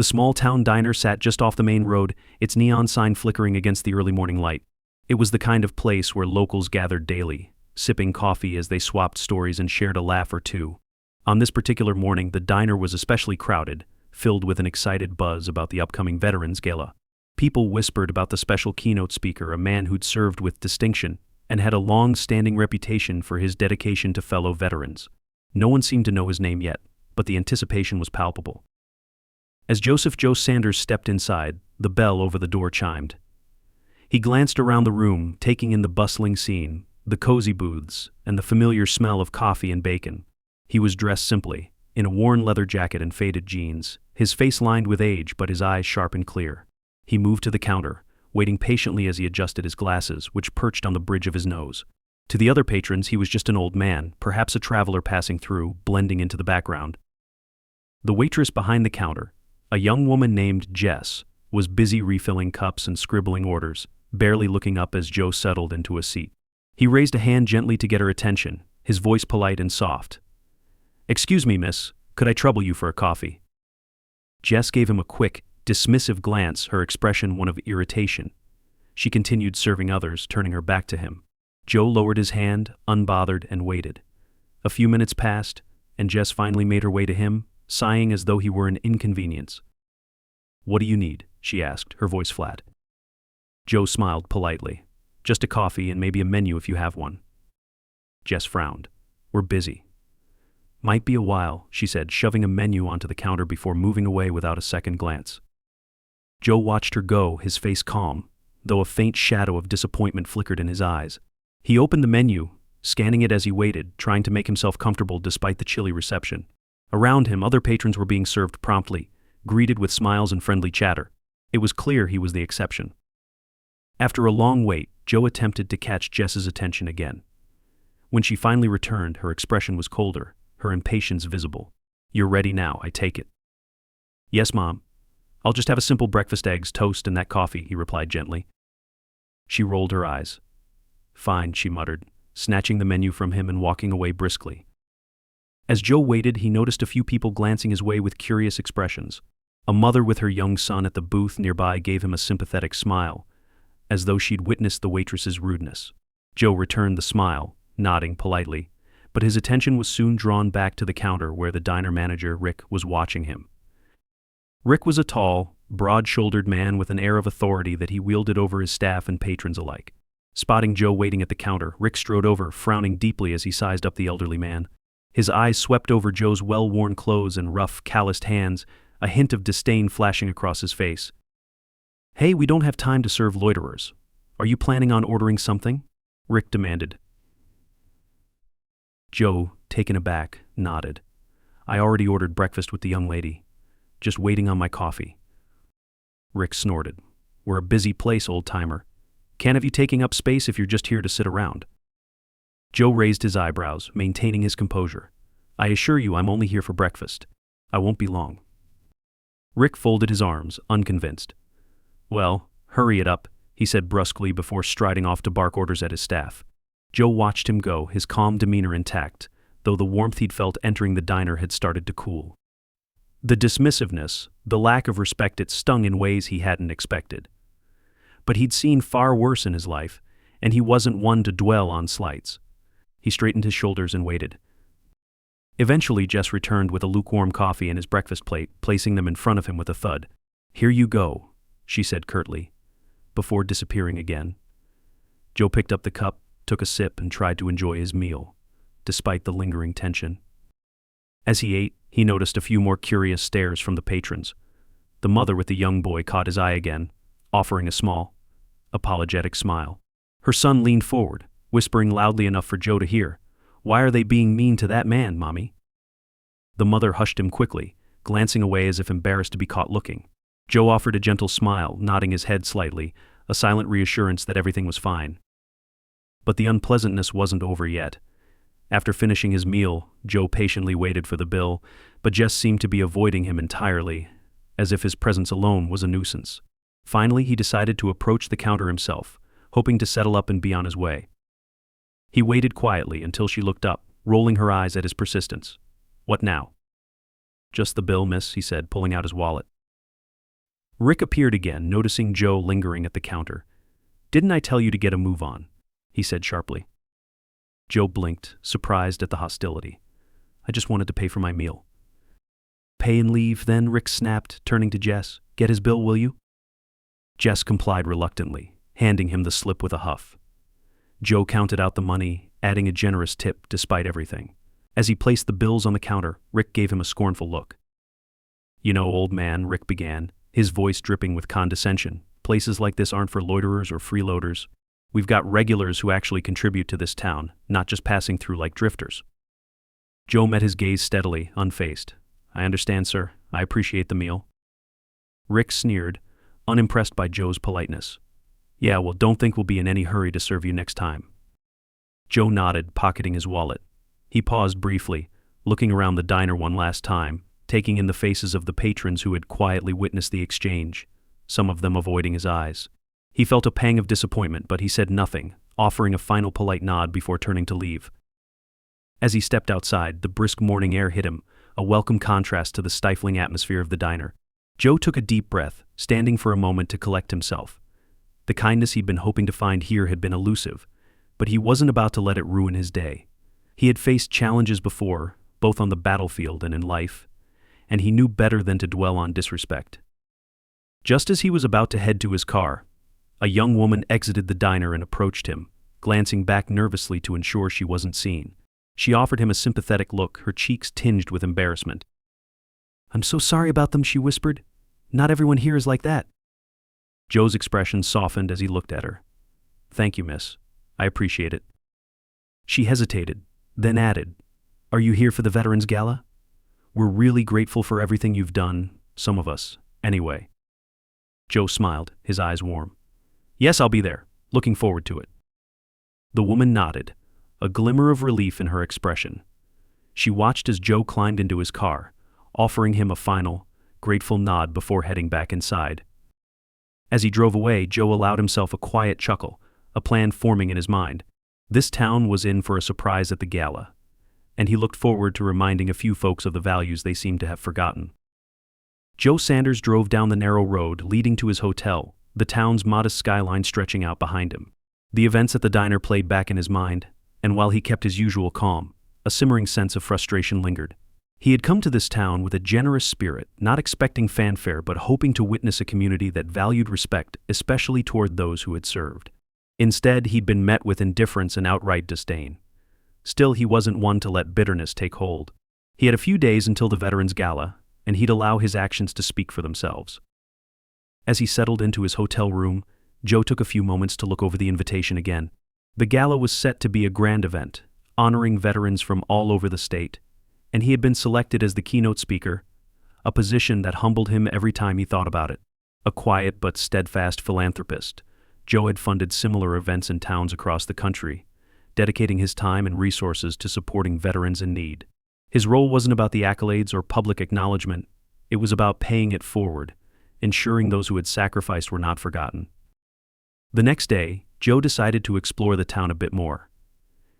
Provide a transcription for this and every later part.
The small-town diner sat just off the main road, its neon sign flickering against the early morning light. It was the kind of place where locals gathered daily, sipping coffee as they swapped stories and shared a laugh or two. On this particular morning, the diner was especially crowded, filled with an excited buzz about the upcoming Veterans Gala. People whispered about the special keynote speaker, a man who'd served with distinction and had a long-standing reputation for his dedication to fellow veterans. No one seemed to know his name yet, but the anticipation was palpable. As Joseph Joe Sanders stepped inside, the bell over the door chimed. He glanced around the room, taking in the bustling scene, the cozy booths, and the familiar smell of coffee and bacon. He was dressed simply, in a worn leather jacket and faded jeans, his face lined with age but his eyes sharp and clear. He moved to the counter, waiting patiently as he adjusted his glasses, which perched on the bridge of his nose. To the other patrons, he was just an old man, perhaps a traveler passing through, blending into the background. The waitress behind the counter, a young woman named Jess, was busy refilling cups and scribbling orders, barely looking up as Joe settled into a seat. He raised a hand gently to get her attention, his voice polite and soft. "Excuse me, miss, could I trouble you for a coffee?" Jess gave him a quick, dismissive glance, her expression one of irritation. She continued serving others, turning her back to him. Joe lowered his hand, unbothered, and waited. A few minutes passed, and Jess finally made her way to him, sighing as though he were an inconvenience. "What do you need?" she asked, her voice flat. Joe smiled politely. "Just a coffee and maybe a menu if you have one." Jess frowned. "We're busy." "Might be a while," she said, shoving a menu onto the counter before moving away without a second glance. Joe watched her go, his face calm, though a faint shadow of disappointment flickered in his eyes. He opened the menu, scanning it as he waited, trying to make himself comfortable despite the chilly reception. Around him, other patrons were being served promptly, greeted with smiles and friendly chatter. It was clear he was the exception. After a long wait, Joe attempted to catch Jess's attention again. When she finally returned, her expression was colder, her impatience visible. "You're ready now, I take it." "Yes, Mom. I'll just have a simple breakfast, eggs, toast, and that coffee," he replied gently. She rolled her eyes. "Fine," she muttered, snatching the menu from him and walking away briskly. As Joe waited, he noticed a few people glancing his way with curious expressions. A mother with her young son at the booth nearby gave him a sympathetic smile, as though she'd witnessed the waitress's rudeness. Joe returned the smile, nodding politely, but his attention was soon drawn back to the counter where the diner manager, Rick, was watching him. Rick was a tall, broad-shouldered man with an air of authority that he wielded over his staff and patrons alike. Spotting Joe waiting at the counter, Rick strode over, frowning deeply as he sized up the elderly man. His eyes swept over Joe's well-worn clothes and rough, calloused hands, a hint of disdain flashing across his face. "Hey, we don't have time to serve loiterers. Are you planning on ordering something?" Rick demanded. Joe, taken aback, nodded. "I already ordered breakfast with the young lady. Just waiting on my coffee." Rick snorted. "We're a busy place, old-timer. Can't have you taking up space if you're just here to sit around." Joe raised his eyebrows, maintaining his composure. "I assure you I'm only here for breakfast. I won't be long." Rick folded his arms, unconvinced. "Well, hurry it up," he said brusquely before striding off to bark orders at his staff. Joe watched him go, his calm demeanor intact, though the warmth he'd felt entering the diner had started to cool. The dismissiveness, the lack of respect, it stung in ways he hadn't expected. But he'd seen far worse in his life, and he wasn't one to dwell on slights. He straightened his shoulders and waited. Eventually, Jess returned with a lukewarm coffee and his breakfast plate, placing them in front of him with a thud. "Here you go," she said curtly, before disappearing again. Joe picked up the cup, took a sip, and tried to enjoy his meal, despite the lingering tension. As he ate, he noticed a few more curious stares from the patrons. The mother with the young boy caught his eye again, offering a small, apologetic smile. Her son leaned forward, whispering loudly enough for Joe to hear, "Why are they being mean to that man, Mommy?" The mother hushed him quickly, glancing away as if embarrassed to be caught looking. Joe offered a gentle smile, nodding his head slightly, a silent reassurance that everything was fine. But the unpleasantness wasn't over yet. After finishing his meal, Joe patiently waited for the bill, but Jess seemed to be avoiding him entirely, as if his presence alone was a nuisance. Finally, he decided to approach the counter himself, hoping to settle up and be on his way. He waited quietly until she looked up, rolling her eyes at his persistence. "What now?" "Just the bill, miss," he said, pulling out his wallet. Rick appeared again, noticing Joe lingering at the counter. "Didn't I tell you to get a move on?" he said sharply. Joe blinked, surprised at the hostility. "I just wanted to pay for my meal." "Pay and leave, then," Rick snapped, turning to Jess. "Get his bill, will you?" Jess complied reluctantly, handing him the slip with a huff. Joe counted out the money, adding a generous tip despite everything. As he placed the bills on the counter, Rick gave him a scornful look. "You know, old man," Rick began, his voice dripping with condescension, "places like this aren't for loiterers or freeloaders. We've got regulars who actually contribute to this town, not just passing through like drifters." Joe met his gaze steadily, unfazed. "I understand, sir. I appreciate the meal." Rick sneered, unimpressed by Joe's politeness. "Yeah, well, don't think we'll be in any hurry to serve you next time." Joe nodded, pocketing his wallet. He paused briefly, looking around the diner one last time, taking in the faces of the patrons who had quietly witnessed the exchange, some of them avoiding his eyes. He felt a pang of disappointment, but he said nothing, offering a final polite nod before turning to leave. As he stepped outside, the brisk morning air hit him, a welcome contrast to the stifling atmosphere of the diner. Joe took a deep breath, standing for a moment to collect himself. The kindness he'd been hoping to find here had been elusive, but he wasn't about to let it ruin his day. He had faced challenges before, both on the battlefield and in life, and he knew better than to dwell on disrespect. Just as he was about to head to his car, a young woman exited the diner and approached him, glancing back nervously to ensure she wasn't seen. She offered him a sympathetic look, her cheeks tinged with embarrassment. "I'm so sorry about them," she whispered. "Not everyone here is like that." Joe's expression softened as he looked at her. "Thank you, miss. I appreciate it." She hesitated, then added, "Are you here for the Veterans Gala? We're really grateful for everything you've done, some of us, anyway." Joe smiled, his eyes warm. "Yes, I'll be there. Looking forward to it." The woman nodded, a glimmer of relief in her expression. She watched as Joe climbed into his car, offering him a final, grateful nod before heading back inside. As he drove away, Joe allowed himself a quiet chuckle, a plan forming in his mind. This town was in for a surprise at the gala, and he looked forward to reminding a few folks of the values they seemed to have forgotten. Joe Sanders drove down the narrow road leading to his hotel, the town's modest skyline stretching out behind him. The events at the diner played back in his mind, and while he kept his usual calm, a simmering sense of frustration lingered. He had come to this town with a generous spirit, not expecting fanfare but hoping to witness a community that valued respect, especially toward those who had served. Instead, he'd been met with indifference and outright disdain. Still, he wasn't one to let bitterness take hold. He had a few days until the Veterans Gala, and he'd allow his actions to speak for themselves. As he settled into his hotel room, Joe took a few moments to look over the invitation again. The gala was set to be a grand event, honoring veterans from all over the state, and he had been selected as the keynote speaker, a position that humbled him every time he thought about it. A quiet but steadfast philanthropist, Joe had funded similar events in towns across the country, dedicating his time and resources to supporting veterans in need. His role wasn't about the accolades or public acknowledgement, it was about paying it forward, ensuring those who had sacrificed were not forgotten. The next day, Joe decided to explore the town a bit more.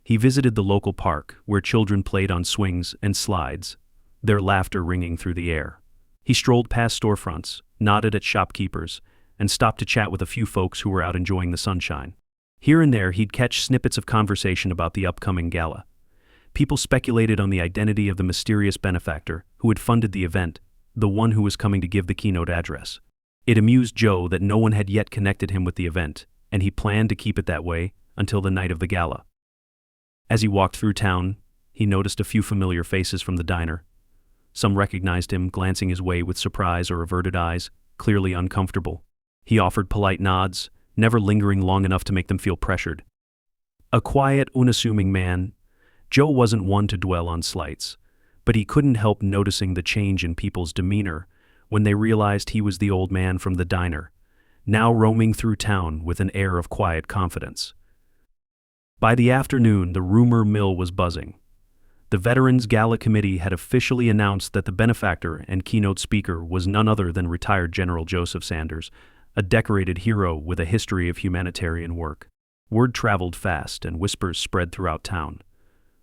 He visited the local park, where children played on swings and slides, their laughter ringing through the air. He strolled past storefronts, nodded at shopkeepers, and stopped to chat with a few folks who were out enjoying the sunshine. Here and there, he'd catch snippets of conversation about the upcoming gala. People speculated on the identity of the mysterious benefactor who had funded the event, the one who was coming to give the keynote address. It amused Joe that no one had yet connected him with the event, and he planned to keep it that way until the night of the gala. As he walked through town, he noticed a few familiar faces from the diner. Some recognized him, glancing his way with surprise or averted eyes, clearly uncomfortable. He offered polite nods, never lingering long enough to make them feel pressured. A quiet, unassuming man, Joe wasn't one to dwell on slights, but he couldn't help noticing the change in people's demeanor when they realized he was the old man from the diner, now roaming through town with an air of quiet confidence. By the afternoon, the rumor mill was buzzing. The Veterans Gala Committee had officially announced that the benefactor and keynote speaker was none other than retired General Joseph Sanders, a decorated hero with a history of humanitarian work. Word traveled fast and whispers spread throughout town.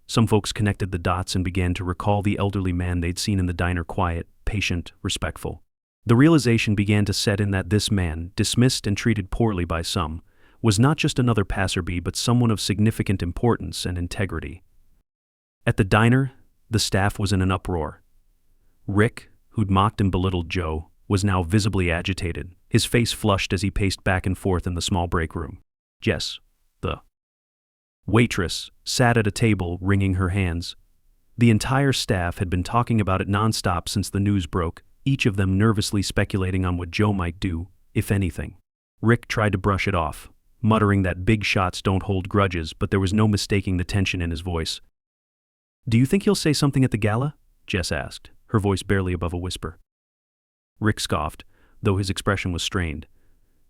Some folks connected the dots and began to recall the elderly man they'd seen in the diner, quiet, patient, respectful. The realization began to set in that this man, dismissed and treated poorly by some, was not just another passerby but someone of significant importance and integrity. At the diner, the staff was in an uproar. Rick, who'd mocked and belittled Joe, was now visibly agitated, his face flushed as he paced back and forth in the small break room. Jess, the waitress, sat at a table, wringing her hands. The entire staff had been talking about it nonstop since the news broke, each of them nervously speculating on what Joe might do, if anything. Rick tried to brush it off, muttering that big shots don't hold grudges, but there was no mistaking the tension in his voice. "Do you think he'll say something at the gala?" Jess asked, her voice barely above a whisper. Rick scoffed, though his expression was strained.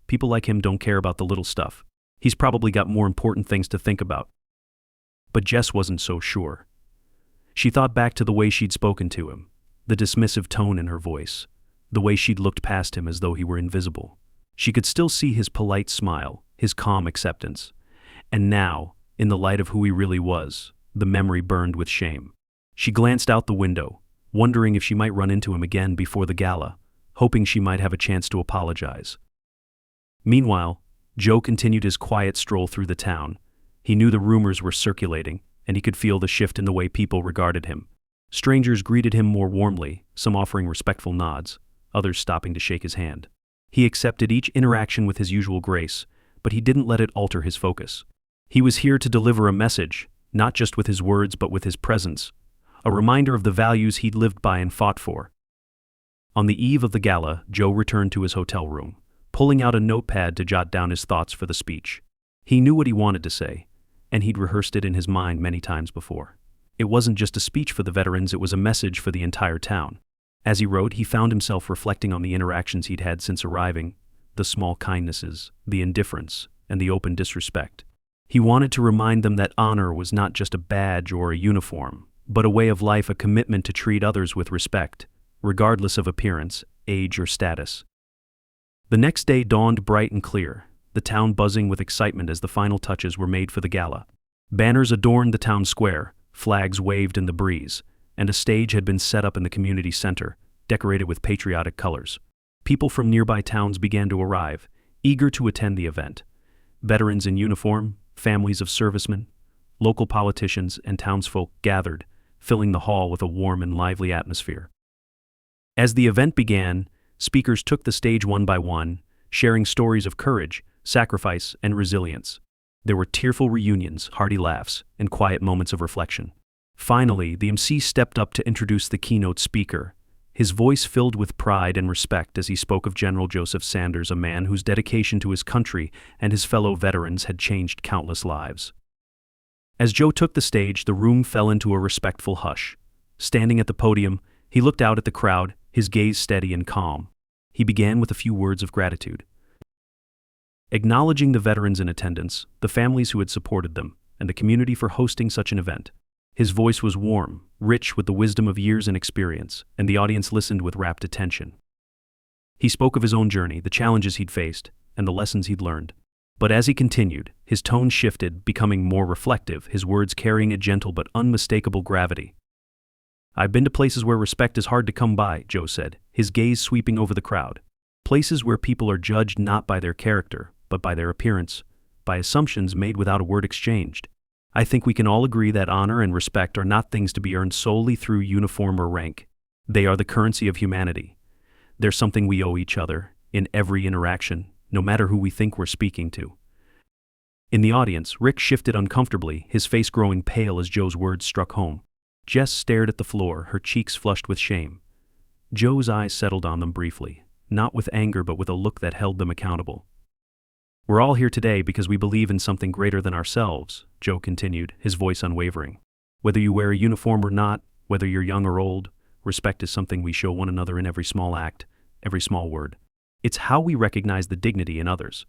People like him don't care about the little stuff. He's probably got more important things to think about. But Jess wasn't so sure. She thought back to the way she'd spoken to him, the dismissive tone in her voice, the way she'd looked past him as though he were invisible. She could still see his polite smile, his calm acceptance. And now, in the light of who he really was, the memory burned with shame. She glanced out the window, wondering if she might run into him again before the gala, hoping she might have a chance to apologize. Meanwhile, Joe continued his quiet stroll through the town. He knew the rumors were circulating, and he could feel the shift in the way people regarded him. Strangers greeted him more warmly, some offering respectful nods, others stopping to shake his hand. He accepted each interaction with his usual grace, but he didn't let it alter his focus. He was here to deliver a message, not just with his words but with his presence, a reminder of the values he'd lived by and fought for. On the eve of the gala, Joe returned to his hotel room, pulling out a notepad to jot down his thoughts for the speech. He knew what he wanted to say, and he'd rehearsed it in his mind many times before. It wasn't just a speech for the veterans, it was a message for the entire town. As he wrote, he found himself reflecting on the interactions he'd had since arriving, the small kindnesses, the indifference, and the open disrespect. He wanted to remind them that honor was not just a badge or a uniform, but a way of life, a commitment to treat others with respect, regardless of appearance, age, or status. The next day dawned bright and clear, the town buzzing with excitement as the final touches were made for the gala. Banners adorned the town square, flags waved in the breeze, and a stage had been set up in the community center, decorated with patriotic colors. People from nearby towns began to arrive, eager to attend the event. Veterans in uniform, families of servicemen, local politicians, and townsfolk gathered, filling the hall with a warm and lively atmosphere. As the event began, speakers took the stage one by one, sharing stories of courage, sacrifice, and resilience. There were tearful reunions, hearty laughs, and quiet moments of reflection. Finally, the MC stepped up to introduce the keynote speaker, his voice filled with pride and respect as he spoke of General Joseph Sanders, a man whose dedication to his country and his fellow veterans had changed countless lives. As Joe took the stage, the room fell into a respectful hush. Standing at the podium, he looked out at the crowd, his gaze steady and calm. He began with a few words of gratitude, acknowledging the veterans in attendance, the families who had supported them, and the community for hosting such an event. His voice was warm, rich with the wisdom of years and experience, and the audience listened with rapt attention. He spoke of his own journey, the challenges he'd faced, and the lessons he'd learned. But as he continued, his tone shifted, becoming more reflective, his words carrying a gentle but unmistakable gravity. "I've been to places where respect is hard to come by," Joe said, his gaze sweeping over the crowd. "Places where people are judged not by their character, but by their appearance, by assumptions made without a word exchanged. I think we can all agree that honor and respect are not things to be earned solely through uniform or rank. They are the currency of humanity. They're something we owe each other, in every interaction, no matter who we think we're speaking to." In the audience, Rick shifted uncomfortably, his face growing pale as Joe's words struck home. Jess stared at the floor, her cheeks flushed with shame. Joe's eyes settled on them briefly, not with anger but with a look that held them accountable. "We're all here today because we believe in something greater than ourselves," Joe continued, his voice unwavering. "Whether you wear a uniform or not, whether you're young or old, respect is something we show one another in every small act, every small word. It's how we recognize the dignity in others."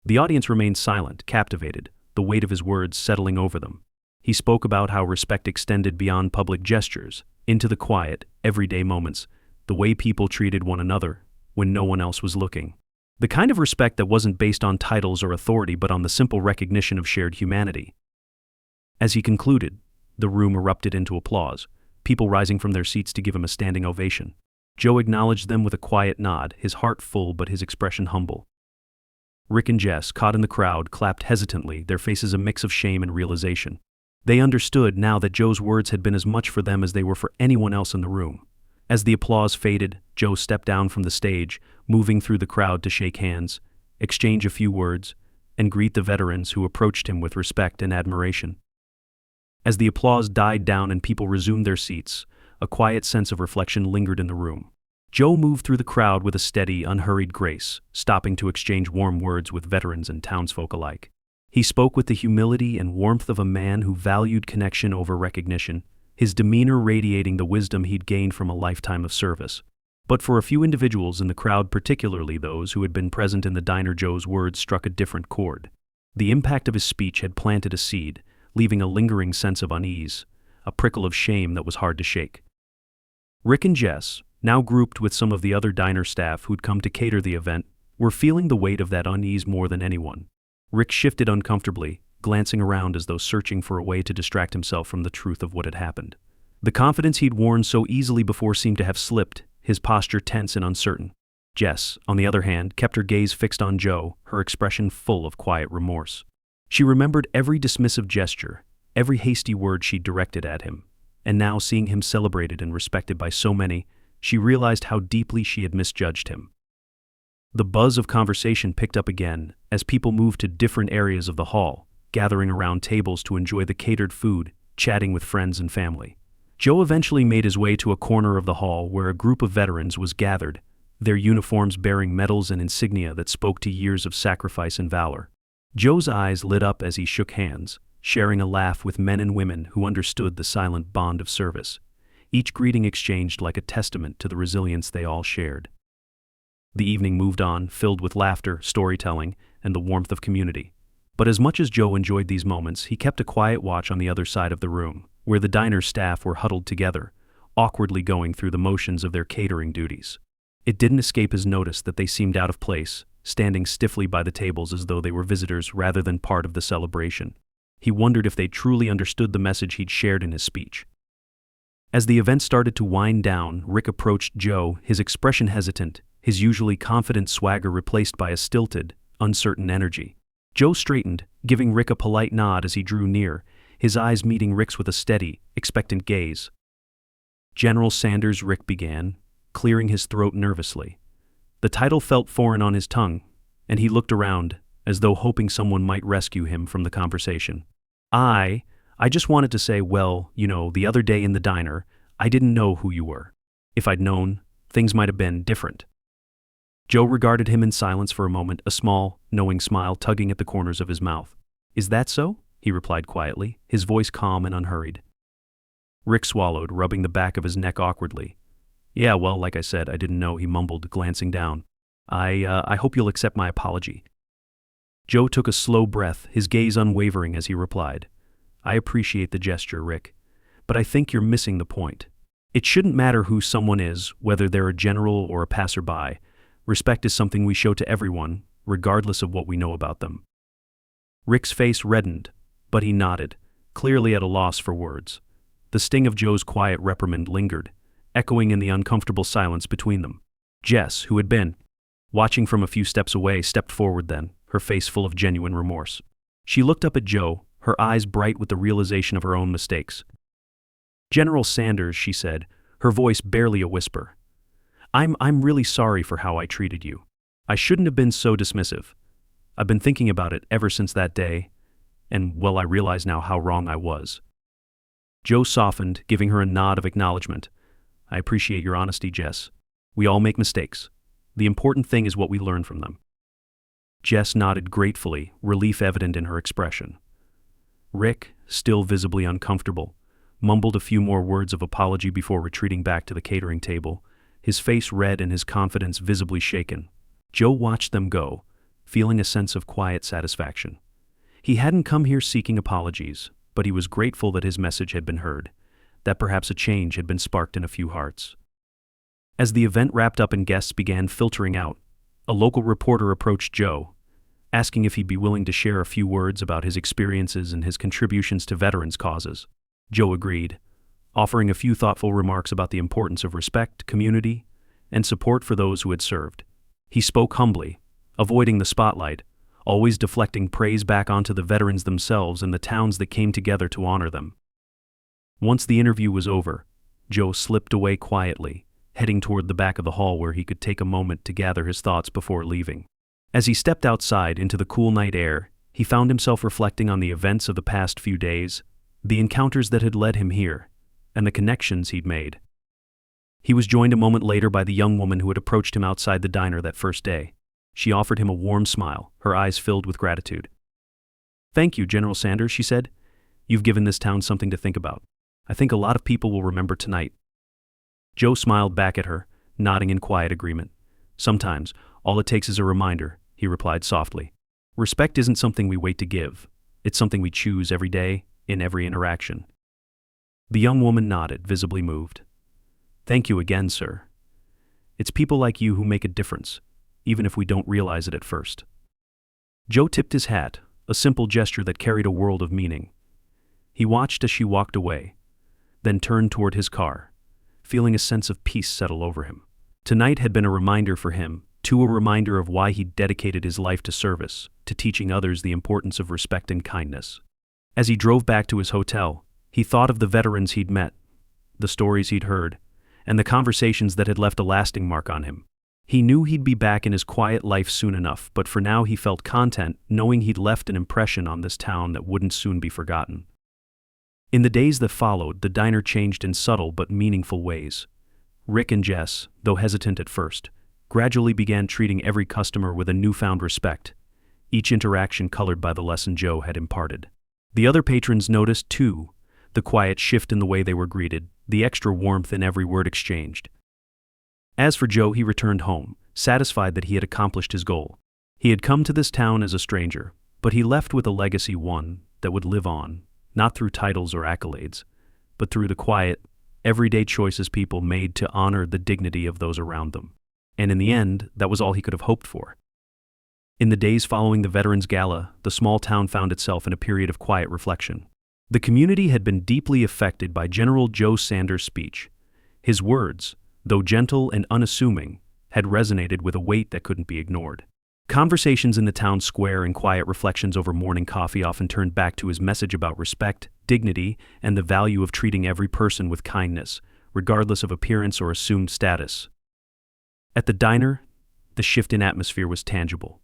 The audience remained silent, captivated, the weight of his words settling over them. He spoke about how respect extended beyond public gestures, into the quiet, everyday moments, the way people treated one another when no one else was looking. The kind of respect that wasn't based on titles or authority but on the simple recognition of shared humanity. As he concluded, the room erupted into applause, people rising from their seats to give him a standing ovation. Joe acknowledged them with a quiet nod, his heart full but his expression humble. Rick and Jess, caught in the crowd, clapped hesitantly, their faces a mix of shame and realization. They understood now that Joe's words had been as much for them as they were for anyone else in the room. As the applause faded, Joe stepped down from the stage, moving through the crowd to shake hands, exchange a few words, and greet the veterans who approached him with respect and admiration. As the applause died down and people resumed their seats, a quiet sense of reflection lingered in the room. Joe moved through the crowd with a steady, unhurried grace, stopping to exchange warm words with veterans and townsfolk alike. He spoke with the humility and warmth of a man who valued connection over recognition, his demeanor radiating the wisdom he'd gained from a lifetime of service. But for a few individuals in the crowd, particularly those who had been present in the diner, Joe's words struck a different chord. The impact of his speech had planted a seed, leaving a lingering sense of unease, a prickle of shame that was hard to shake. Rick and Jess, now grouped with some of the other diner staff who'd come to cater the event, were feeling the weight of that unease more than anyone. Rick shifted uncomfortably, glancing around as though searching for a way to distract himself from the truth of what had happened. The confidence he'd worn so easily before seemed to have slipped, his posture tense and uncertain. Jess, on the other hand, kept her gaze fixed on Joe, her expression full of quiet remorse. She remembered every dismissive gesture, every hasty word she'd directed at him, and now seeing him celebrated and respected by so many, she realized how deeply she had misjudged him. The buzz of conversation picked up again as people moved to different areas of the hall, gathering around tables to enjoy the catered food, chatting with friends and family. Joe eventually made his way to a corner of the hall where a group of veterans was gathered, their uniforms bearing medals and insignia that spoke to years of sacrifice and valor. Joe's eyes lit up as he shook hands, sharing a laugh with men and women who understood the silent bond of service, each greeting exchanged like a testament to the resilience they all shared. The evening moved on, filled with laughter, storytelling, and the warmth of community. But as much as Joe enjoyed these moments, he kept a quiet watch on the other side of the room, where the diner staff were huddled together, awkwardly going through the motions of their catering duties. It didn't escape his notice that they seemed out of place, standing stiffly by the tables as though they were visitors rather than part of the celebration. He wondered if they truly understood the message he'd shared in his speech. As the event started to wind down, Rick approached Joe, his expression hesitant, his usually confident swagger replaced by a stilted, uncertain energy. Joe straightened, giving Rick a polite nod as he drew near, his eyes meeting Rick's with a steady, expectant gaze. "General Sanders," Rick began, clearing his throat nervously. The title felt foreign on his tongue, and he looked around, as though hoping someone might rescue him from the conversation. I just wanted to say, well, the other day in the diner, I didn't know who you were. If I'd known, things might have been different." Joe regarded him in silence for a moment, a small, knowing smile tugging at the corners of his mouth. "Is that so?" he replied quietly, his voice calm and unhurried. Rick swallowed, rubbing the back of his neck awkwardly. "Yeah, well, like I said, I didn't know," he mumbled, glancing down. I hope you'll accept my apology." Joe took a slow breath, his gaze unwavering as he replied. "I appreciate the gesture, Rick, but I think you're missing the point. It shouldn't matter who someone is, whether they're a general or a passerby. Respect is something we show to everyone, regardless of what we know about them." Rick's face reddened, but he nodded, clearly at a loss for words. The sting of Joe's quiet reprimand lingered, echoing in the uncomfortable silence between them. Jess, who had been watching from a few steps away, stepped forward then, her face full of genuine remorse. She looked up at Joe, her eyes bright with the realization of her own mistakes. "General Sanders," she said, her voice barely a whisper. I'm really sorry for how I treated you. I shouldn't have been so dismissive. I've been thinking about it ever since that day, and well, I realize now how wrong I was." Joe softened, giving her a nod of acknowledgement. "I appreciate your honesty, Jess. We all make mistakes. The important thing is what we learn from them." Jess nodded gratefully, relief evident in her expression. Rick, still visibly uncomfortable, mumbled a few more words of apology before retreating back to the catering table, his face red and his confidence visibly shaken. Joe watched them go, feeling a sense of quiet satisfaction. He hadn't come here seeking apologies, but he was grateful that his message had been heard, that perhaps a change had been sparked in a few hearts. As the event wrapped up and guests began filtering out, a local reporter approached Joe, asking if he'd be willing to share a few words about his experiences and his contributions to veterans' causes. Joe agreed, offering a few thoughtful remarks about the importance of respect, community, and support for those who had served. He spoke humbly, avoiding the spotlight, always deflecting praise back onto the veterans themselves and the towns that came together to honor them. Once the interview was over, Joe slipped away quietly, heading toward the back of the hall where he could take a moment to gather his thoughts before leaving. As he stepped outside into the cool night air, he found himself reflecting on the events of the past few days, the encounters that had led him here, and the connections he'd made. He was joined a moment later by the young woman who had approached him outside the diner that first day. She offered him a warm smile, her eyes filled with gratitude. "Thank you, General Sanders," she said. "You've given this town something to think about. I think a lot of people will remember tonight." Joe smiled back at her, nodding in quiet agreement. "Sometimes, all it takes is a reminder," he replied softly. "Respect isn't something we wait to give. It's something we choose every day, in every interaction." The young woman nodded, visibly moved. "Thank you again, sir. It's people like you who make a difference, even if we don't realize it at first." Joe tipped his hat, a simple gesture that carried a world of meaning. He watched as she walked away, then turned toward his car, feeling a sense of peace settle over him. Tonight had been a reminder for him, a reminder of why he'd dedicated his life to service, to teaching others the importance of respect and kindness. As he drove back to his hotel, he thought of the veterans he'd met, the stories he'd heard, and the conversations that had left a lasting mark on him. He knew he'd be back in his quiet life soon enough, but for now he felt content knowing he'd left an impression on this town that wouldn't soon be forgotten. In the days that followed, the diner changed in subtle but meaningful ways. Rick and Jess, though hesitant at first, gradually began treating every customer with a newfound respect, each interaction colored by the lesson Joe had imparted. The other patrons noticed, too, the quiet shift in the way they were greeted, the extra warmth in every word exchanged. As for Joe, he returned home, satisfied that he had accomplished his goal. He had come to this town as a stranger, but he left with a legacy, one that would live on, not through titles or accolades, but through the quiet, everyday choices people made to honor the dignity of those around them. And in the end, that was all he could have hoped for. In the days following the Veterans Gala, the small town found itself in a period of quiet reflection. The community had been deeply affected by General Joe Sanders' speech. His words, though gentle and unassuming, had resonated with a weight that couldn't be ignored. Conversations in the town square and quiet reflections over morning coffee often turned back to his message about respect, dignity, and the value of treating every person with kindness, regardless of appearance or assumed status. At the diner, the shift in atmosphere was tangible.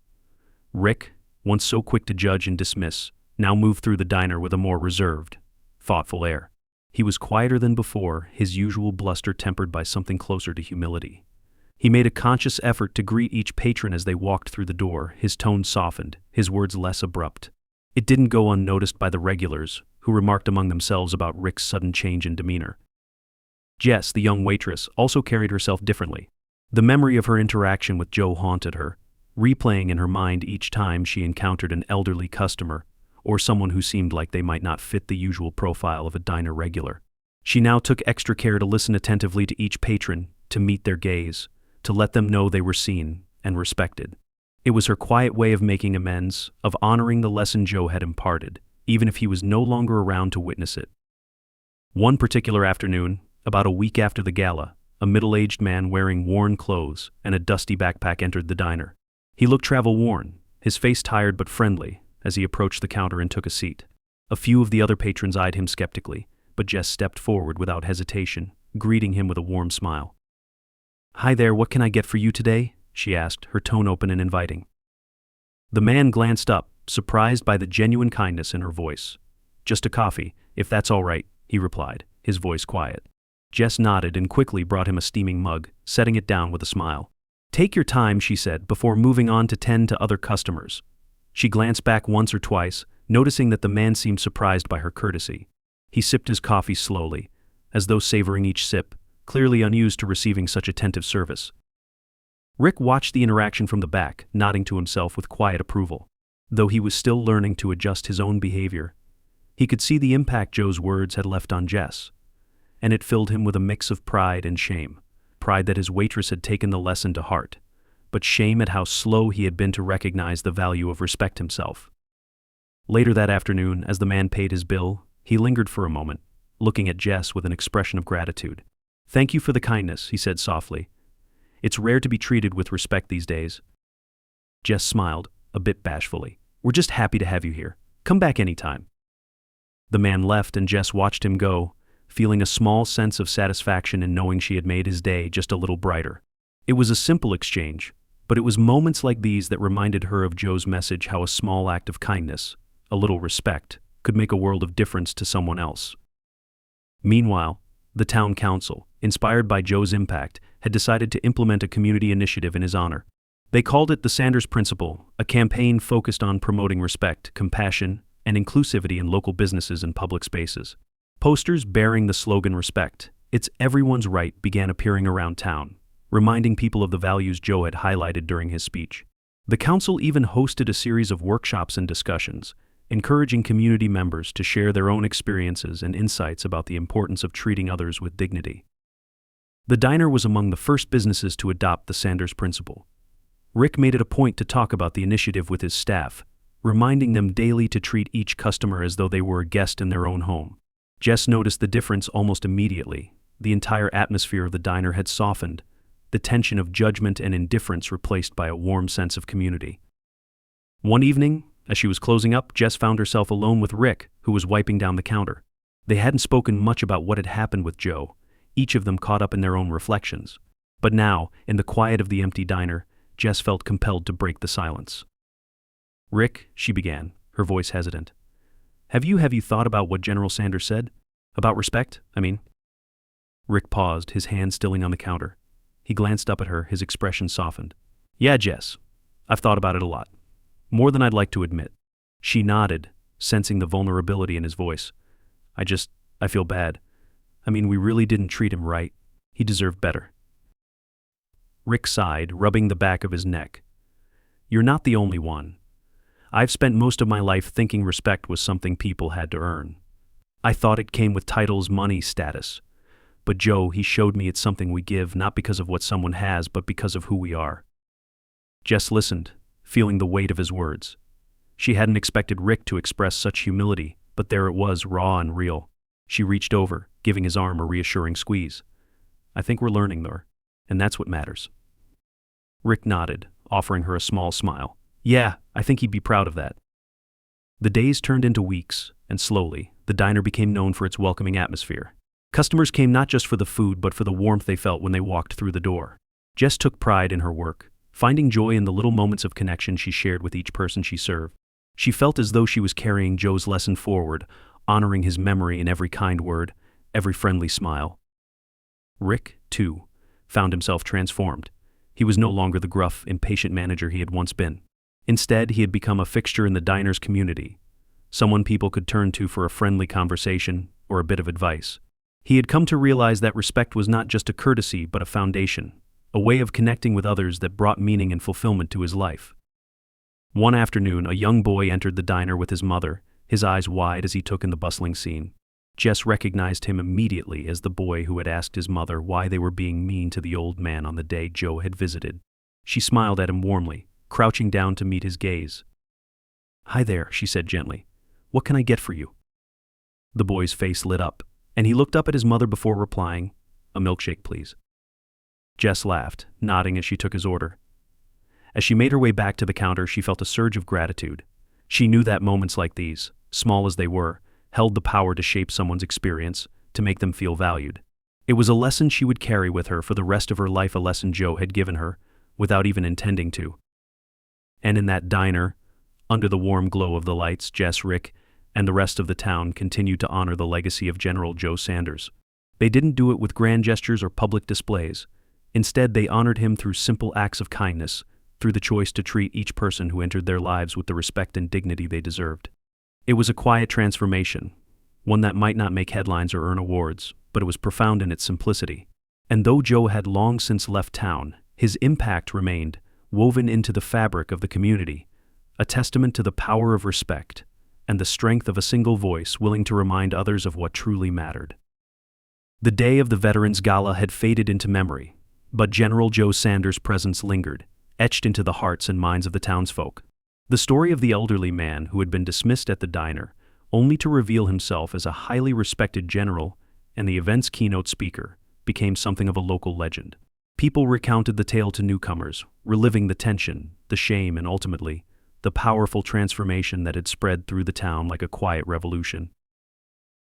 Rick, once so quick to judge and dismiss, now moved through the diner with a more reserved, thoughtful air. He was quieter than before, his usual bluster tempered by something closer to humility. He made a conscious effort to greet each patron as they walked through the door, his tone softened, his words less abrupt. It didn't go unnoticed by the regulars, who remarked among themselves about Rick's sudden change in demeanor. Jess, the young waitress, also carried herself differently. The memory of her interaction with Joe haunted her, replaying in her mind each time she encountered an elderly customer or someone who seemed like they might not fit the usual profile of a diner regular. She now took extra care to listen attentively to each patron, to meet their gaze, to let them know they were seen and respected. It was her quiet way of making amends, of honoring the lesson Joe had imparted, even if he was no longer around to witness it. One particular afternoon, about a week after the gala, a middle-aged man wearing worn clothes and a dusty backpack entered the diner. He looked travel-worn, his face tired but friendly, as he approached the counter and took a seat. A few of the other patrons eyed him skeptically, but Jess stepped forward without hesitation, greeting him with a warm smile. "Hi there, what can I get for you today?" she asked, her tone open and inviting. The man glanced up, surprised by the genuine kindness in her voice. "Just a coffee, if that's all right," he replied, his voice quiet. Jess nodded and quickly brought him a steaming mug, setting it down with a smile. "Take your time," she said, before moving on to tend to other customers. She glanced back once or twice, noticing that the man seemed surprised by her courtesy. He sipped his coffee slowly, as though savoring each sip, clearly unused to receiving such attentive service. Rick watched the interaction from the back, nodding to himself with quiet approval. Though he was still learning to adjust his own behavior, he could see the impact Joe's words had left on Jess, and it filled him with a mix of pride and shame. Pride that his waitress had taken the lesson to heart, but shame at how slow he had been to recognize the value of respect himself. Later that afternoon, as the man paid his bill, he lingered for a moment, looking at Jess with an expression of gratitude. "Thank you for the kindness," he said softly. It's rare to be treated with respect these days. Jess smiled, a bit bashfully. We're just happy to have you here. Come back anytime. The man left and Jess watched him go, feeling a small sense of satisfaction in knowing she had made his day just a little brighter. It was a simple exchange, but it was moments like these that reminded her of Joe's message how a small act of kindness, a little respect, could make a world of difference to someone else. Meanwhile, the town council, inspired by Joe's impact, had decided to implement a community initiative in his honor. They called it the Sanders Principle, a campaign focused on promoting respect, compassion, and inclusivity in local businesses and public spaces. Posters bearing the slogan "Respect, It's Everyone's Right" began appearing around town, reminding people of the values Joe had highlighted during his speech. The council even hosted a series of workshops and discussions, encouraging community members to share their own experiences and insights about the importance of treating others with dignity. The diner was among the first businesses to adopt the Sanders Principle. Rick made it a point to talk about the initiative with his staff, reminding them daily to treat each customer as though they were a guest in their own home. Jess noticed the difference almost immediately. The entire atmosphere of the diner had softened, the tension of judgment and indifference replaced by a warm sense of community. One evening, as she was closing up, Jess found herself alone with Rick, who was wiping down the counter. They hadn't spoken much about what had happened with Joe, each of them caught up in their own reflections. But now, in the quiet of the empty diner, Jess felt compelled to break the silence. "Rick," she began, her voice hesitant. Have you thought about what General Sanders said? About respect, I mean?" Rick paused, his hand stilling on the counter. He glanced up at her, his expression softened. "Yeah, Jess. I've thought about it a lot. More than I'd like to admit." She nodded, sensing the vulnerability in his voice. I feel bad. I mean, we really didn't treat him right. He deserved better." Rick sighed, rubbing the back of his neck. "You're not the only one. I've spent most of my life thinking respect was something people had to earn. I thought it came with titles, money, status. But Joe, he showed me it's something we give not because of what someone has, but because of who we are." Jess listened, feeling the weight of his words. She hadn't expected Rick to express such humility, but there it was, raw and real. She reached over, giving his arm a reassuring squeeze. "I think we're learning there, and that's what matters." Rick nodded, offering her a small smile. "Yeah, I think he'd be proud of that." The days turned into weeks, and slowly, the diner became known for its welcoming atmosphere. Customers came not just for the food but for the warmth they felt when they walked through the door. Jess took pride in her work, finding joy in the little moments of connection she shared with each person she served. She felt as though she was carrying Joe's lesson forward, honoring his memory in every kind word, every friendly smile. Rick, too, found himself transformed. He was no longer the gruff, impatient manager he had once been. Instead, he had become a fixture in the diner's community, someone people could turn to for a friendly conversation or a bit of advice. He had come to realize that respect was not just a courtesy but a foundation, a way of connecting with others that brought meaning and fulfillment to his life. One afternoon, a young boy entered the diner with his mother, his eyes wide as he took in the bustling scene. Jess recognized him immediately as the boy who had asked his mother why they were being mean to the old man on the day Joe had visited. She smiled at him warmly, crouching down to meet his gaze. "Hi there," she said gently. "What can I get for you?" The boy's face lit up, and he looked up at his mother before replying, "A milkshake, please." Jess laughed, nodding as she took his order. As she made her way back to the counter, she felt a surge of gratitude. She knew that moments like these, small as they were, held the power to shape someone's experience, to make them feel valued. It was a lesson she would carry with her for the rest of her life, a lesson Joe had given her, without even intending to. And in that diner, under the warm glow of the lights, Jess, Rick, and the rest of the town continued to honor the legacy of General Joe Sanders. They didn't do it with grand gestures or public displays. Instead, they honored him through simple acts of kindness, through the choice to treat each person who entered their lives with the respect and dignity they deserved. It was a quiet transformation, one that might not make headlines or earn awards, but it was profound in its simplicity. And though Joe had long since left town, his impact remained, woven into the fabric of the community, a testament to the power of respect and the strength of a single voice willing to remind others of what truly mattered. The day of the Veterans Gala had faded into memory, but General Joe Sanders' presence lingered, etched into the hearts and minds of the townsfolk. The story of the elderly man who had been dismissed at the diner, only to reveal himself as a highly respected general and the event's keynote speaker, became something of a local legend. People recounted the tale to newcomers, reliving the tension, the shame, and ultimately, the powerful transformation that had spread through the town like a quiet revolution.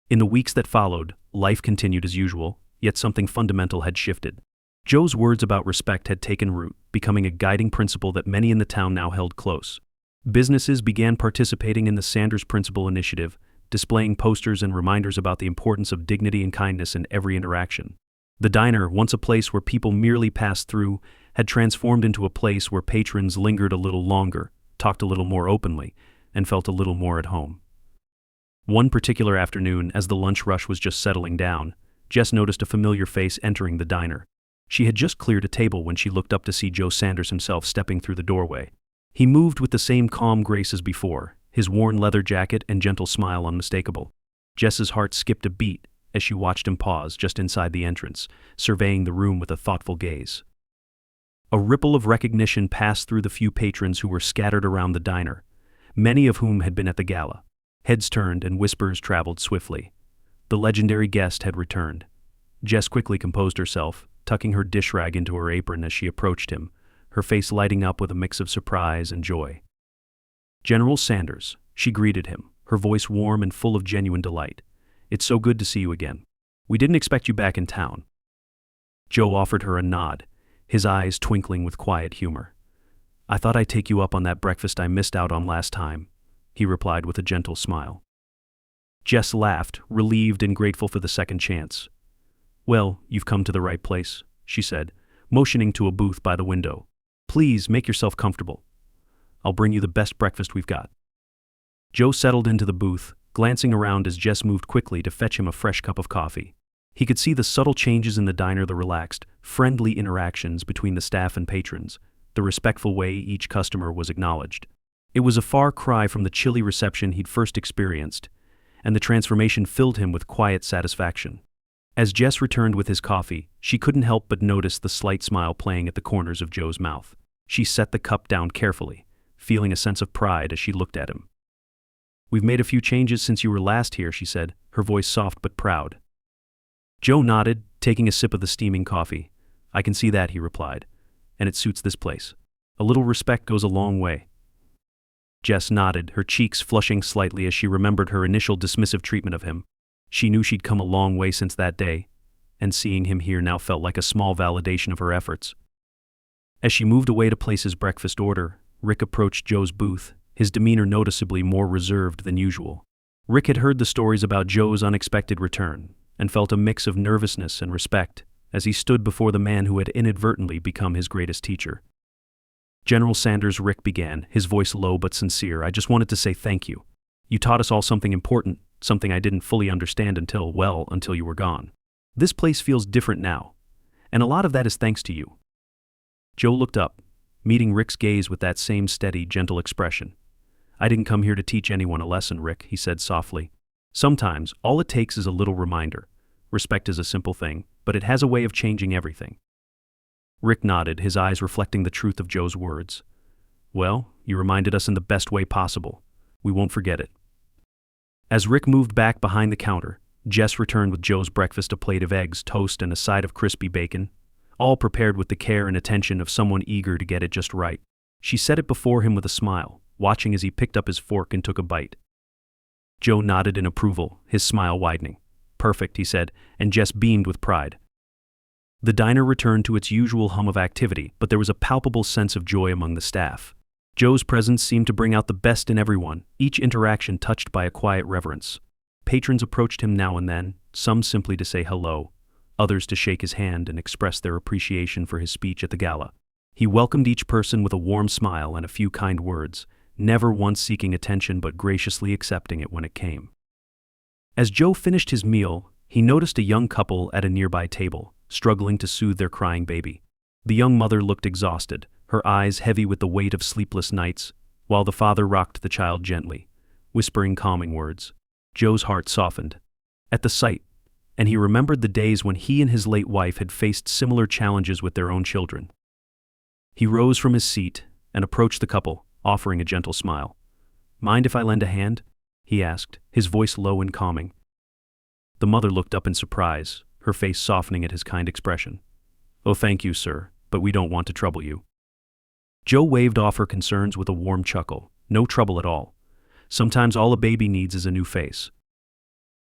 In the weeks that followed, life continued as usual, yet something fundamental had shifted. Joe's words about respect had taken root, becoming a guiding principle that many in the town now held close. Businesses began participating in the Sanders Principle initiative, displaying posters and reminders about the importance of dignity and kindness in every interaction. The diner, once a place where people merely passed through, had transformed into a place where patrons lingered a little longer, talked a little more openly, and felt a little more at home. One particular afternoon, as the lunch rush was just settling down, Jess noticed a familiar face entering the diner. She had just cleared a table when she looked up to see Joe Sanders himself stepping through the doorway. He moved with the same calm grace as before, his worn leather jacket and gentle smile unmistakable. Jess's heart skipped a beat as she watched him pause just inside the entrance, surveying the room with a thoughtful gaze. A ripple of recognition passed through the few patrons who were scattered around the diner, many of whom had been at the gala. Heads turned and whispers traveled swiftly. The legendary guest had returned. Jess quickly composed herself, tucking her dish rag into her apron as she approached him, her face lighting up with a mix of surprise and joy. "General Sanders," she greeted him, her voice warm and full of genuine delight. "It's so good to see you again. We didn't expect you back in town." Joe offered her a nod, his eyes twinkling with quiet humor. "I thought I'd take you up on that breakfast I missed out on last time," he replied with a gentle smile. Jess laughed, relieved and grateful for the second chance. "Well, you've come to the right place," she said, motioning to a booth by the window. "Please make yourself comfortable. I'll bring you the best breakfast we've got." Joe settled into the booth, glancing around as Jess moved quickly to fetch him a fresh cup of coffee. He could see the subtle changes in the diner, the relaxed, friendly interactions between the staff and patrons, the respectful way each customer was acknowledged. It was a far cry from the chilly reception he'd first experienced, and the transformation filled him with quiet satisfaction. As Jess returned with his coffee, she couldn't help but notice the slight smile playing at the corners of Joe's mouth. She set the cup down carefully, feeling a sense of pride as she looked at him. "We've made a few changes since you were last here," she said, her voice soft but proud. Joe nodded, taking a sip of the steaming coffee. "I can see that," he replied, "and it suits this place. A little respect goes a long way." Jess nodded, her cheeks flushing slightly as she remembered her initial dismissive treatment of him. She knew she'd come a long way since that day, and seeing him here now felt like a small validation of her efforts. As she moved away to place his breakfast order, Rick approached Joe's booth, his demeanor noticeably more reserved than usual. Rick had heard the stories about Joe's unexpected return, and felt a mix of nervousness and respect as he stood before the man who had inadvertently become his greatest teacher. "General Sanders," Rick began, his voice low but sincere, "I just wanted to say thank you. You taught us all something important, something I didn't fully understand until you were gone. This place feels different now, and a lot of that is thanks to you." Joe looked up, meeting Rick's gaze with that same steady, gentle expression. "I didn't come here to teach anyone a lesson, Rick," he said softly. "Sometimes, all it takes is a little reminder. Respect is a simple thing, but it has a way of changing everything." Rick nodded, his eyes reflecting the truth of Joe's words. "Well, you reminded us in the best way possible. We won't forget it." As Rick moved back behind the counter, Jess returned with Joe's breakfast, a plate of eggs, toast, and a side of crispy bacon, all prepared with the care and attention of someone eager to get it just right. She set it before him with a smile, watching as he picked up his fork and took a bite. Joe nodded in approval, his smile widening. "Perfect," he said, and Jess beamed with pride. The diner returned to its usual hum of activity, but there was a palpable sense of joy among the staff. Joe's presence seemed to bring out the best in everyone, each interaction touched by a quiet reverence. Patrons approached him now and then, some simply to say hello, others to shake his hand and express their appreciation for his speech at the gala. He welcomed each person with a warm smile and a few kind words, never once seeking attention but graciously accepting it when it came. As Joe finished his meal, he noticed a young couple at a nearby table, struggling to soothe their crying baby. The young mother looked exhausted, her eyes heavy with the weight of sleepless nights, while the father rocked the child gently, whispering calming words. Joe's heart softened at the sight, and he remembered the days when he and his late wife had faced similar challenges with their own children. He rose from his seat and approached the couple, offering a gentle smile. "Mind if I lend a hand?" he asked, his voice low and calming. The mother looked up in surprise, her face softening at his kind expression. "Oh, thank you, sir, but we don't want to trouble you." Joe waved off her concerns with a warm chuckle. No trouble at all. Sometimes all a baby needs is a new face.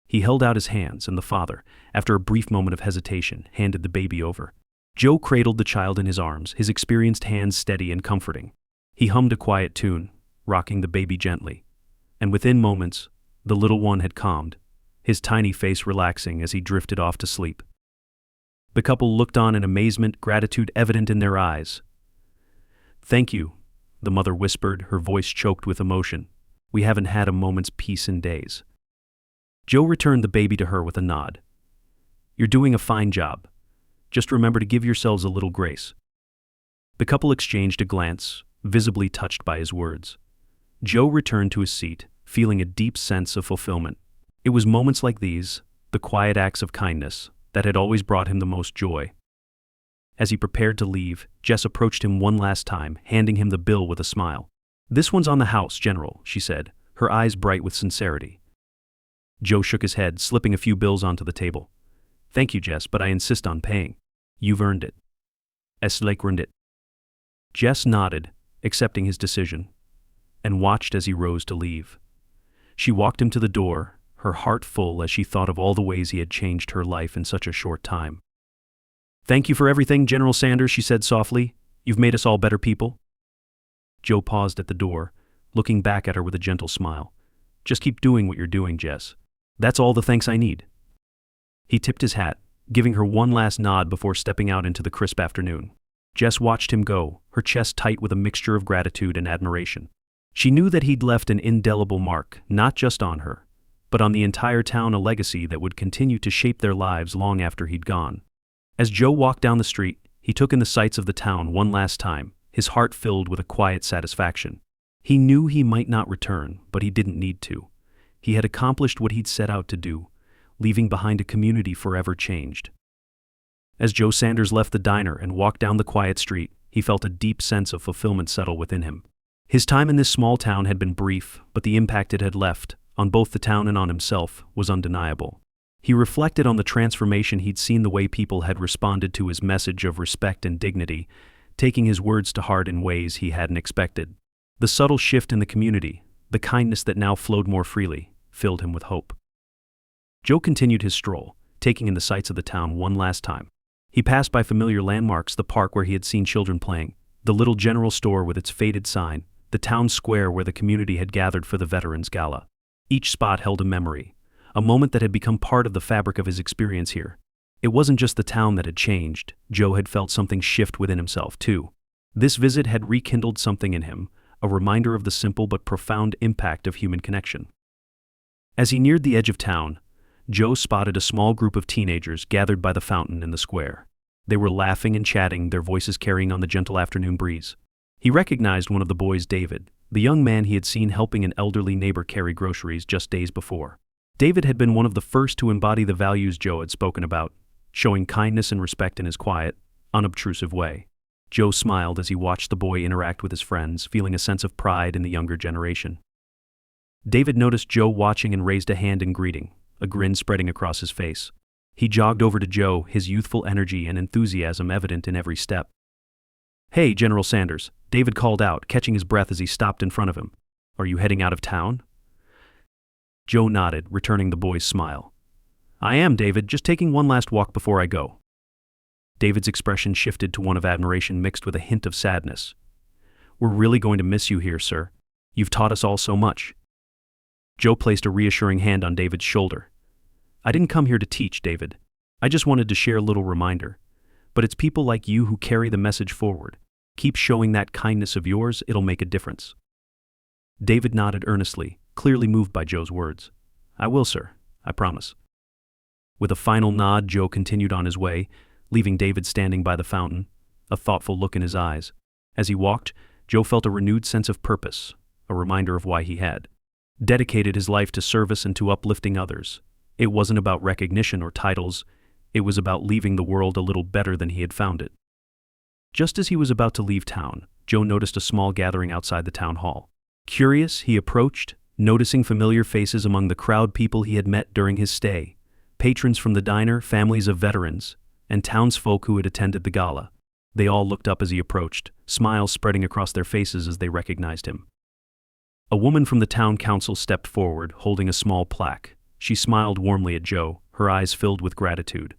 He held out his hands, and the father, after a brief moment of hesitation, handed the baby over. Joe cradled the child in his arms, his experienced hands steady and comforting. He hummed a quiet tune, rocking the baby gently. And within moments, the little one had calmed, his tiny face relaxing as he drifted off to sleep. The couple looked on in amazement, gratitude evident in their eyes. "Thank you," the mother whispered, her voice choked with emotion. "We haven't had a moment's peace in days." Joe returned the baby to her with a nod. "You're doing a fine job. Just remember to give yourselves a little grace." The couple exchanged a glance, visibly touched by his words. Joe returned to his seat, feeling a deep sense of fulfillment. It was moments like these, the quiet acts of kindness, that had always brought him the most joy. As he prepared to leave, Jess approached him one last time, handing him the bill with a smile. "This one's on the house, General," she said, her eyes bright with sincerity. Joe shook his head, slipping a few bills onto the table. "Thank you, Jess, but I insist on paying. You've earned it." "Es like earned it." Jess nodded, accepting his decision, and watched as he rose to leave. She walked him to the door, her heart full as she thought of all the ways he had changed her life in such a short time. "Thank you for everything, General Sanders," she said softly. "You've made us all better people." Joe paused at the door, looking back at her with a gentle smile. "Just keep doing what you're doing, Jess. That's all the thanks I need." He tipped his hat, giving her one last nod before stepping out into the crisp afternoon. Jess watched him go, her chest tight with a mixture of gratitude and admiration. She knew that he'd left an indelible mark, not just on her, but on the entire town, a legacy that would continue to shape their lives long after he'd gone. As Joe walked down the street, he took in the sights of the town one last time, his heart filled with a quiet satisfaction. He knew he might not return, but he didn't need to. He had accomplished what he'd set out to do, leaving behind a community forever changed. As Joe Sanders left the diner and walked down the quiet street, he felt a deep sense of fulfillment settle within him. His time in this small town had been brief, but the impact it had left, on both the town and on himself, was undeniable. He reflected on the transformation he'd seen, the way people had responded to his message of respect and dignity, taking his words to heart in ways he hadn't expected. The subtle shift in the community, the kindness that now flowed more freely, filled him with hope. Joe continued his stroll, taking in the sights of the town one last time. He passed by familiar landmarks, the park where he had seen children playing, the little general store with its faded sign, the town square where the community had gathered for the Veterans Gala. Each spot held a memory, a moment that had become part of the fabric of his experience here. It wasn't just the town that had changed, Joe had felt something shift within himself too. This visit had rekindled something in him, a reminder of the simple but profound impact of human connection. As he neared the edge of town, Joe spotted a small group of teenagers gathered by the fountain in the square. They were laughing and chatting, their voices carrying on the gentle afternoon breeze. He recognized one of the boys, David, the young man he had seen helping an elderly neighbor carry groceries just days before. David had been one of the first to embody the values Joe had spoken about, showing kindness and respect in his quiet, unobtrusive way. Joe smiled as he watched the boy interact with his friends, feeling a sense of pride in the younger generation. David noticed Joe watching and raised a hand in greeting, a grin spreading across his face. He jogged over to Joe, his youthful energy and enthusiasm evident in every step. "Hey, General Sanders," David called out, catching his breath as he stopped in front of him. "Are you heading out of town?" Joe nodded, returning the boy's smile. "I am, David, just taking one last walk before I go." David's expression shifted to one of admiration mixed with a hint of sadness. "We're really going to miss you here, sir. You've taught us all so much." Joe placed a reassuring hand on David's shoulder. "I didn't come here to teach, David. I just wanted to share a little reminder. But it's people like you who carry the message forward. Keep showing that kindness of yours, it'll make a difference." David nodded earnestly, clearly moved by Joe's words. "I will, sir. I promise." With a final nod, Joe continued on his way, leaving David standing by the fountain, a thoughtful look in his eyes. As he walked, Joe felt a renewed sense of purpose, a reminder of why he had dedicated his life to service and to uplifting others. It wasn't about recognition or titles, it was about leaving the world a little better than he had found it. Just as he was about to leave town, Joe noticed a small gathering outside the town hall. Curious, he approached, noticing familiar faces among the crowd, people he had met during his stay. Patrons from the diner, families of veterans, and townsfolk who had attended the gala. They all looked up as he approached, smiles spreading across their faces as they recognized him. A woman from the town council stepped forward, holding a small plaque. She smiled warmly at Joe, her eyes filled with gratitude.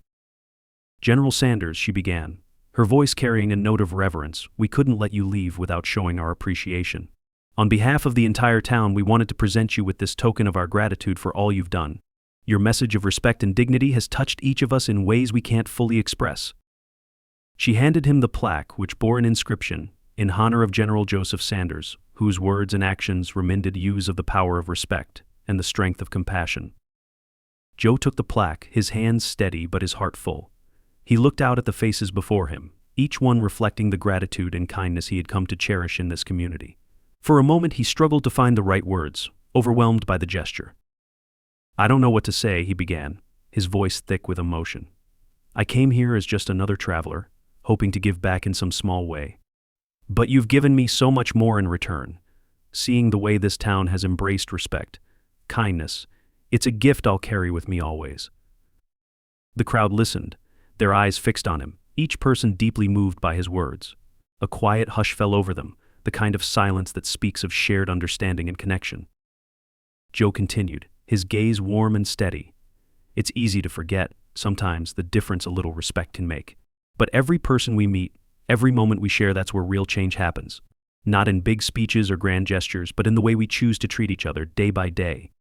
"General Sanders," she began, her voice carrying a note of reverence, "we couldn't let you leave without showing our appreciation. On behalf of the entire town, we wanted to present you with this token of our gratitude for all you've done. Your message of respect and dignity has touched each of us in ways we can't fully express." She handed him the plaque, which bore an inscription, "In honor of General Joseph Sanders, whose words and actions reminded youths of the power of respect and the strength of compassion." Joe took the plaque, his hands steady but his heart full. He looked out at the faces before him, each one reflecting the gratitude and kindness he had come to cherish in this community. For a moment he struggled to find the right words, overwhelmed by the gesture. "I don't know what to say," he began, his voice thick with emotion. "I came here as just another traveler, hoping to give back in some small way. But you've given me so much more in return. Seeing the way this town has embraced respect, kindness, it's a gift I'll carry with me always." The crowd listened, their eyes fixed on him, each person deeply moved by his words. A quiet hush fell over them, the kind of silence that speaks of shared understanding and connection. Joe continued, his gaze warm and steady. "It's easy to forget, sometimes, the difference a little respect can make. But every person we meet, every moment we share, that's where real change happens. Not in big speeches or grand gestures, but in the way we choose to treat each other day by day."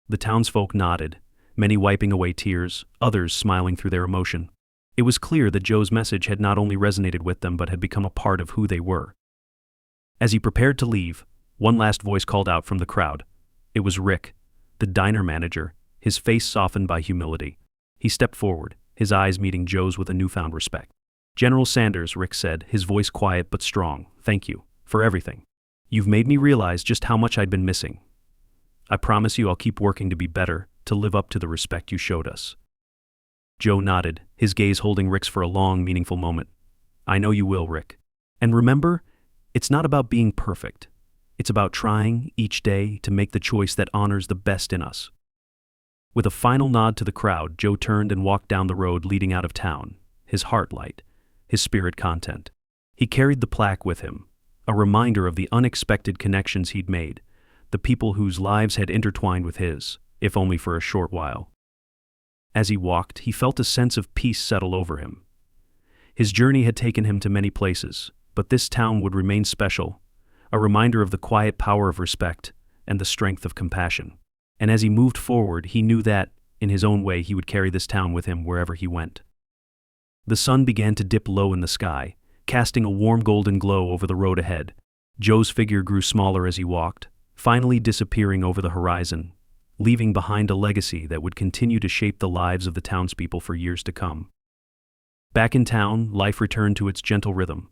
The townsfolk nodded, many wiping away tears, others smiling through their emotion. It was clear that Joe's message had not only resonated with them but had become a part of who they were. As he prepared to leave, one last voice called out from the crowd. It was Rick, the diner manager, his face softened by humility. He stepped forward, his eyes meeting Joe's with a newfound respect. "General Sanders," Rick said, his voice quiet but strong, "thank you for everything. You've made me realize just how much I'd been missing. I promise you I'll keep working to be better, to live up to the respect you showed us." Joe nodded, his gaze holding Rick's for a long, meaningful moment. "I know you will, Rick. And remember, it's not about being perfect. It's about trying, each day, to make the choice that honors the best in us." With a final nod to the crowd, Joe turned and walked down the road leading out of town, his heart light, his spirit content. He carried the plaque with him, a reminder of the unexpected connections he'd made, the people whose lives had intertwined with his, if only for a short while. As he walked, he felt a sense of peace settle over him. His journey had taken him to many places, but this town would remain special, a reminder of the quiet power of respect and the strength of compassion. And as he moved forward, he knew that, in his own way, he would carry this town with him wherever he went. The sun began to dip low in the sky, casting a warm golden glow over the road ahead. Joe's figure grew smaller as he walked, finally disappearing over the horizon, leaving behind a legacy that would continue to shape the lives of the townspeople for years to come. Back in town, life returned to its gentle rhythm,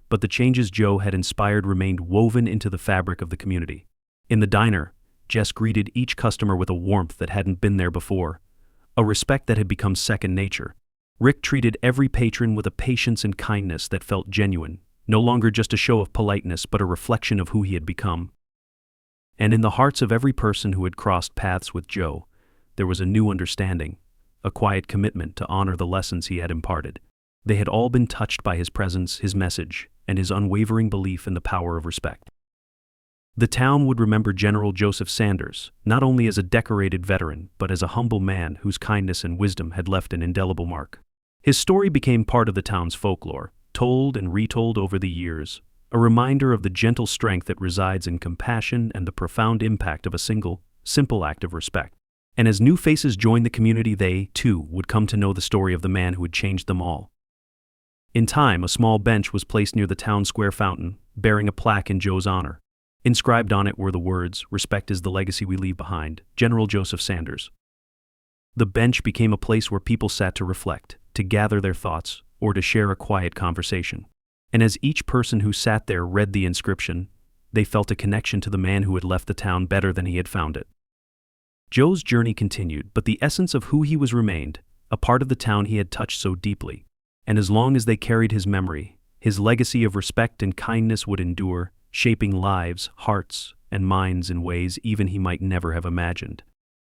but the changes Joe had inspired remained woven into the fabric of the community. In the diner, Jess greeted each customer with a warmth that hadn't been there before, a respect that had become second nature. Rick treated every patron with a patience and kindness that felt genuine, no longer just a show of politeness but a reflection of who he had become. And in the hearts of every person who had crossed paths with Joe, there was a new understanding, a quiet commitment to honor the lessons he had imparted. They had all been touched by his presence, his message, and his unwavering belief in the power of respect. The town would remember General Joseph Sanders, not only as a decorated veteran, but as a humble man whose kindness and wisdom had left an indelible mark. His story became part of the town's folklore, told and retold over the years, a reminder of the gentle strength that resides in compassion and the profound impact of a single, simple act of respect. And as new faces joined the community, they, too, would come to know the story of the man who had changed them all. In time, a small bench was placed near the town square fountain, bearing a plaque in Joe's honor. Inscribed on it were the words, "Respect is the legacy we leave behind, General Joseph Sanders." The bench became a place where people sat to reflect, to gather their thoughts, or to share a quiet conversation. And as each person who sat there read the inscription, they felt a connection to the man who had left the town better than he had found it. Joe's journey continued, but the essence of who he was remained, a part of the town he had touched so deeply. And as long as they carried his memory, his legacy of respect and kindness would endure, shaping lives, hearts, and minds in ways even he might never have imagined.